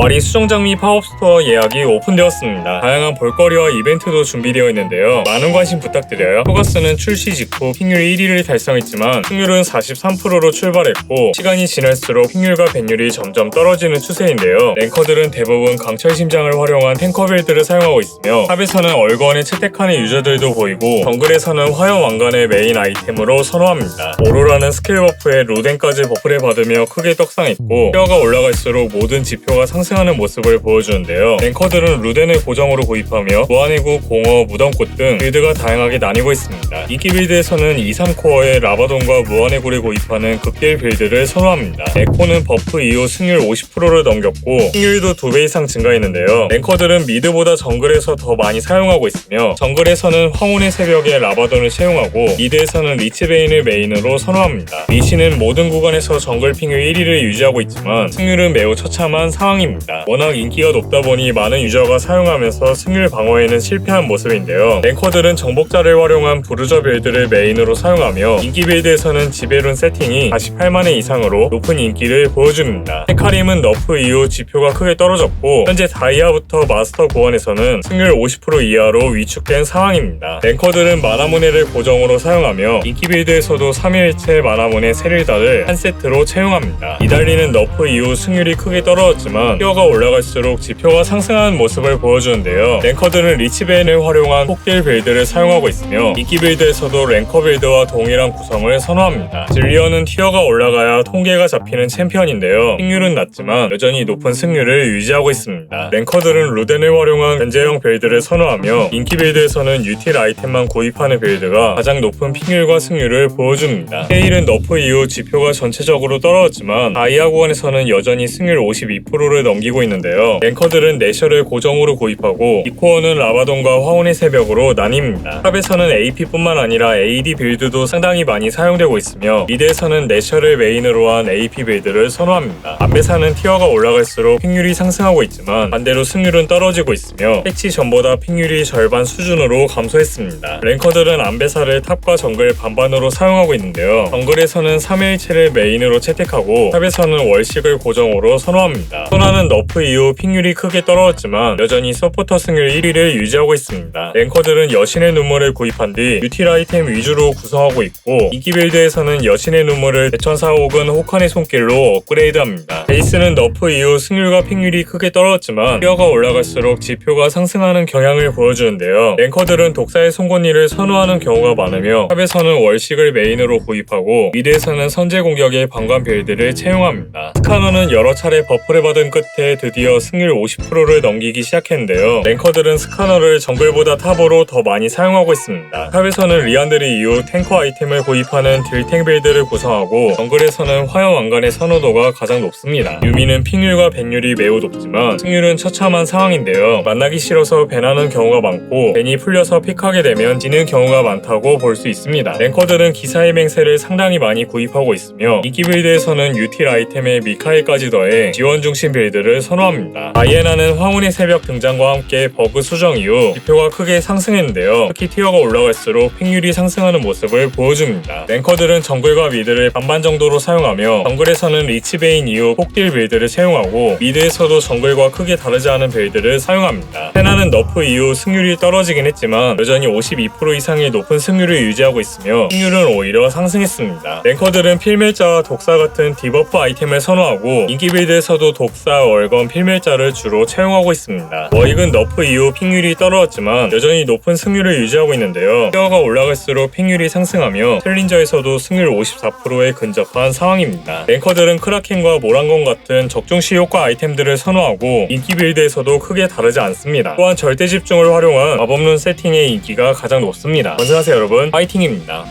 와리 수정장미 팝업스토어 예약이 오픈되었습니다. 다양한 볼거리와 이벤트도 준비되어 있는데요. 많은 관심 부탁드려요. 포가스는 출시 직후 픽률 1위를 달성했지만 승률은 43%로 출발했고 시간이 지날수록 픽률과 밴율이 점점 떨어지는 추세인데요. 랭커들은 대부분 강철 심장을 활용한 탱커 빌드를 사용하고 있으며 탑에서는 얼건에 채택하는 유저들도 보이고 정글에서는 화염 왕관의 메인 아이템으로 선호합니다. 오로라는 스킬 버프에 로덴까지 버프를 받으며 크게 떡상했고 티어가 올라갈수록 모든 지표가 상승하는 모습을 보여주는데요. 랭커들은 루덴을 고정으로 구입하며 무한해구, 공허, 무덤꽃 등 빌드가 다양하게 나뉘고 있습니다. 인기 빌드에서는 2-3코어에 라바돈과 무한해구를 구입하는 극딜 빌드를 선호합니다. 에코는 버프 이후 승률 50%를 넘겼고 승률도 2배 이상 증가했는데요. 랭커들은 미드보다 정글에서 더 많이 사용하고 있으며 정글에서는 황혼의 새벽에 라바돈을 채용하고 미드에서는 리치베인을 메인으로 선호합니다. 리시는 모든 구간에서 정글 픽률 1위를 유지하고 있지만 승률은 매우 처참한 상황입니다. 워낙 인기가 높다 보니 많은 유저가 사용하면서 승률 방어에는 실패한 모습인데요. 랭커들은 정복자를 활용한 부르저 빌드를 메인으로 사용하며 인기 빌드에서는 지배룬 세팅이 48만회 이상으로 높은 인기를 보여줍니다. 헤카림은 너프 이후 지표가 크게 떨어졌고 현재 다이아부터 마스터 구간에서는 승률 50% 이하로 위축된 상황입니다. 랭커들은 마나모네를 고정으로 사용하며 인기 빌드에서도 3일체 마나모네 세릴다를 한 세트로 채용합니다. 이달리는 너프 이후 승률이 크게 떨어졌지만 티어가 올라갈수록 지표가 상승하는 모습을 보여주는데요. 랭커들은 리치베인을 활용한 폭딜 빌드를 사용하고 있으며 인기 빌드에서도 랭커 빌드와 동일한 구성을 선호합니다. 질리언은 티어가 올라가야 통계가 잡히는 챔피언인데요. 승률은 낮지만 여전히 높은 승률을 유지하고 있습니다. 랭커들은 루덴을 활용한 견제형 빌드를 선호하며 인기 빌드에서는 유틸 아이템만 구입하는 빌드가 가장 높은 픽률과 승률을 보여줍니다. 헤일은 너프 이후 지표가 전체적으로 떨어졌지만 다이아 구간에서는 여전히 승률 52%를 넘기고 있는데요. 랭커들은 내셔를 고정으로 구입하고 이코어는 라바돈과 화혼의 새벽으로 나뉩니다. 탑에서는 AP뿐만 아니라 AD 빌드도 상당히 많이 사용되고 있으며 미드에서는 내셔를 메인으로 한 AP 빌드를 선호합니다. 안배사는 티어가 올라갈수록 픽률이 상승하고 있지만 반대로 승률은 떨어지고 있으며 패치 전보다 픽률이 절반 수준으로 감소했습니다. 랭커들은 안배사를 탑과 정글 반반으로 사용하고 있는데요. 정글에서는 3일체를 메인으로 채택하고 탑에서는 월식을 고정으로 선호합니다. 소나는 너프 이후 픽률이 크게 떨어졌지만 여전히 서포터 승률 1위를 유지하고 있습니다. 랭커들은 여신의 눈물을 구입한 뒤 유틸 아이템 위주로 구성하고 있고 인기 빌드에서는 여신의 눈물을 대천사 혹은 호칸의 손길로 업그레이드합니다. 베이스는 너프 이후 승률과 픽률이 크게 떨어졌지만 티어가 올라갈수록 지표가 상승하는 경향을 보여주는데요. 랭커들은 독사의 송곳니를 선호하는 경우가 많으며 탑에서는 월식을 메인으로 구입하고 미드에서는 선제 공격의 방관 빌드를 채용합니다. 스카너는 여러 차례 버프를 받은 끝에 드디어 승률 50%를 넘기기 시작했는데요. 랭커들은 스카너를 정글보다 탑으로 더 많이 사용하고 있습니다. 탑에서는 리안드리 이후 탱커 아이템을 구입하는 딜탱 빌드를 구성하고 정글에서는 화염 왕관의 선호도가 가장 높습니다. 유미는 픽률과 밴율이 매우 높지만 승률은 처참한 상황인데요. 만나기 싫어서 밴하는 경우가 많고 밴이 풀려서 픽하게 되면 지는 경우가 많다고 볼 수 있습니다. 랭커들은 기사의 맹세를 상당히 많이 구입하고 있으며 인기 빌드에서는 유틸 아이템에 미카엘까지 더해 지원 중심 빌드를 선호합니다. 아이에나는 황혼의 새벽 등장과 함께 버그 수정 이후 지표가 크게 상승했는데요. 특히 티어가 올라갈수록 픽률이 상승하는 모습을 보여줍니다. 랭커들은 정글과 미드를 반반 정도로 사용하며 정글에서는 리치베인 이후 폭딜 빌드를 채용하고 미드에서도 정글과 크게 다르지 않은 빌드를 사용합니다. 세나는 너프 이후 승률이 떨어지긴 했지만 여전히 52% 이상의 높은 승률을 유지하고 있으며 승률은 오히려 상승했습니다. 랭커들은 필멸자와 독사 같은 디버프 아이템을 선호하고 인기 빌드에서도 독사, 월건, 필멸자를 주로 채용하고 있습니다. 워익은 너프 이후 픽률이 떨어졌지만 여전히 높은 승률을 유지하고 있는데요. 티어가 올라갈수록 픽률이 상승하며 챌린저에서도 승률 54%에 근접한 상황입니다. 랭커들은 크라켄과 모란건 같은 적중시 효과 아이템들을 선호하고 인기 빌드에서도 크게 다르지 않습니다. 또한 절대 집중을 활용한 마법룬 세팅의 인기가 가장 높습니다. 건승하세요 여러분, 파이팅입니다.